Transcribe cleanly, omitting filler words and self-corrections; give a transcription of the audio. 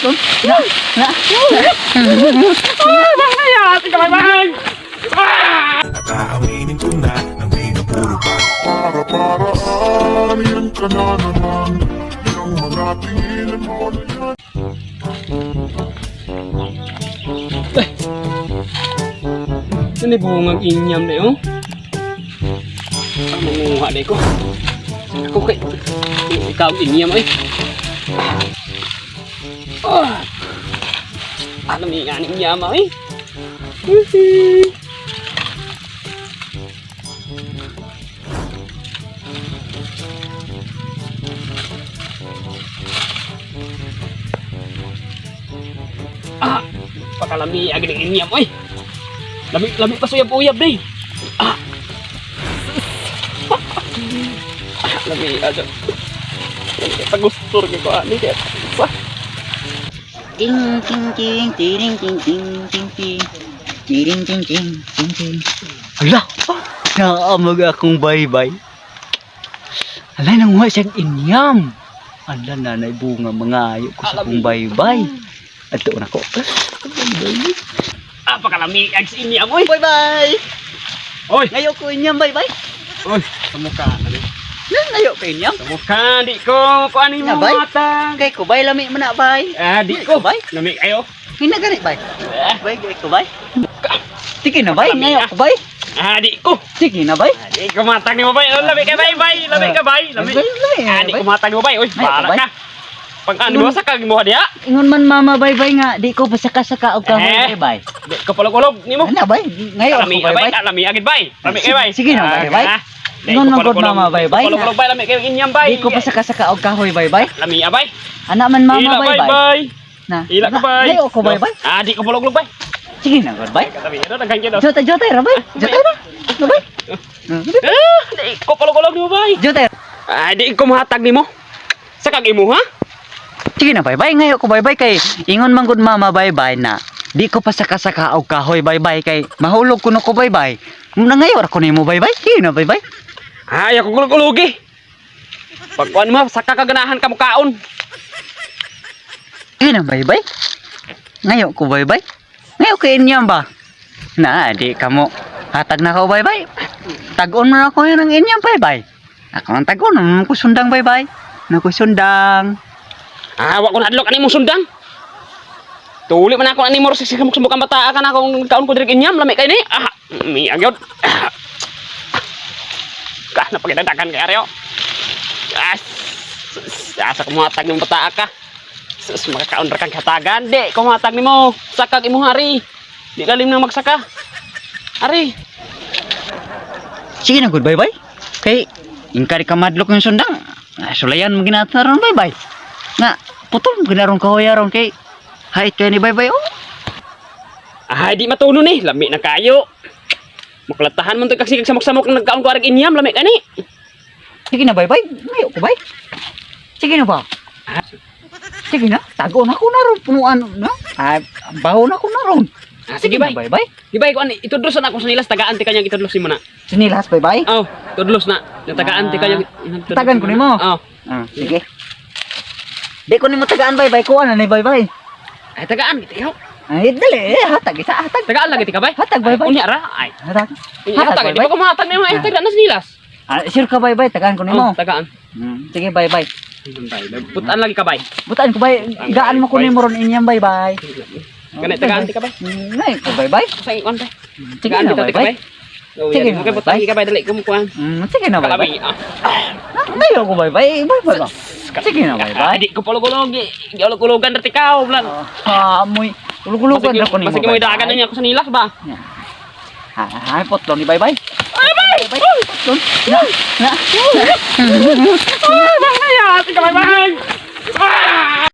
putlon. Na. Ate ka bye-bye! Aaminin ko na nang di na puro pa. Para-paraan yan ka na naman. Yung mga tingin mo na yan. Ano yung bungang inyam na yun? Ang manguha na ko. Ako kay... Ikaw inyam ay. Alam niya nga inyam ay. Pakalami agad ng inyam ay. Lami pa suyab-uyab na eh. Lami agad. Pagustor ko ani kaya. Ting ting ting ting ting ting ting ting ting ting ting ting ting. Ala, naamag akong bye-bye. Ala, nanguha siyang inyam. Ala, nanay bunga mga ayo ko sa akong bye-bye. Ato na ko. Pakalami ag sa inyam oy. Bye-bye. Oy, Ngayon ko inyam bye-bye. oy, kamukha ani. Ngayon ko inyam. Kamukha di ko ani mo Nabay? mata. Kay ko bye lami man na bye. Di ko Bay? Lami kayo. Hina gani bye. Bye kay ko bye. Sige na bye, ngayon ko bye. Di ko. Sige na bye. Di ko matag ni mo bay. Lami ka bay bay. Lami ka bay. Lami. Di ko matag ni mo bay. Oy, bala ka. Pag ano mo sa kag mo diha? Ingon man mama bye-bye nga, di ko pasaka-saka og kahoy bye. Di ko palog-ulog nimo. Ana bye, ngayon Lami ko bye-bye. Lami agad bay. Lami kay bay. Sige na, bye-bye. Ingon man gud mama bye-bye. Palog-ulog bay lami kay inyam bay. Di ko pasaka-saka og kahoy bye-bye. Lami abay. Ana man mama Ila bye-bye. bay. Na. Ila ka bay. Ngayon ko bye-bye. Di ko palog-ulog bay. Sige na gud bye. Katabi ito daghan kay do. Jota ra bye. Jota ra. Bye. Di ko palog-ulog nimo bay. Jota. Di ko mahatag nimo. Sa kag imo ha? Sige na bye-bye, ngayon ko bye-bye kay ingon man gud mama bye-bye na. Di ko pasaka-saka og kahoy bye-bye kay mahulog kuno ko bye-bye. Muna ngayon ako nimo bye-bye. Sige na bye-bye. Ako gulog-ulugi. Pagkuan mo, saka kaganahan ka mukaon. Sige na bye-bye. Ngayon ko bye-bye. Ngayon ko inyam ba? Na, di ka mo. Hatag na ko bye-bye. Tag-on mo na ako yung inyam bye-bye. Ako ang tag-on, ko sundang bye-bye. Naku sundang. Wa ko nadlok ani mo sundang. Tuli man ako ani mo sa sumuk ang bata kan akong kaon ko diri inyam lami kay ni. Mi agyod. Napagdadakan kay areo. Asa ko matag ng bata ka. Sus makakaon ra kang hatagan. Di ko matag nimo. Sakag imong hari. Di kalim nang magsaka. Ari. Sige na good bye-bye. Kay ingkari ka madlok yung sundang. Sulayan mo ginataron bye-bye. Nga, putol mo ginaron kahoyaron kay hait kayo ni bye-bye oh. Di matuno ni. Lami na kayo. Maklatahan mo ito kasi samok-samok na nagkaon ko arag inyam. Lami ka ni. Sige na bye-bye. Ngayon ko bye. Sige na ba? Sige na. Tago na ko na ron. Punuan na. Baho na ko na ron. Sige bay. Bye-bye. Ibay ko ani itudlos na ako sa nilas tagaan ti kanya itudlos mo na. Sinilas bye-bye. Tudlos na. Tagaan ti kanya. Tagan ko nimo. Sige. Di ko nimo tagaan bye-bye ko ana ni bye-bye. Tagaan giti yo. Dali hatag isa hatag. Tagaan lagi ti ka bay. Hatag bye-bye. Unya ra ay. Hatag. Hatag di ba ko mahatag nimo tagaan na sa nilas. Sure ka bye-bye tagaan ko nimo. Tagaan. Sige bye-bye. Putan lagi ka bay. Butaan ko bay. Gaan mo ko nimo ron inyam bye-bye. Kanay tagaan ti ka bay. Nay ko bye-bye. Sa ikon bay. Sige Tagaan na kita ti ka bay. Sige na. Putan ka bay dali ko mo kuan. Sige na bye-bye. Ngayon ko bye-bye. Bye-bye ba? Sige na bye-bye. Di ko palugulog. Giulog-ulogan ra ti ka blan. Amoy. Ulog-ulogan ra ko nimo. Masig mo idagan niya ako sa nilas ba? Ay potlon ni bye-bye. Bye-bye. Potlon. Na. Bye-bye.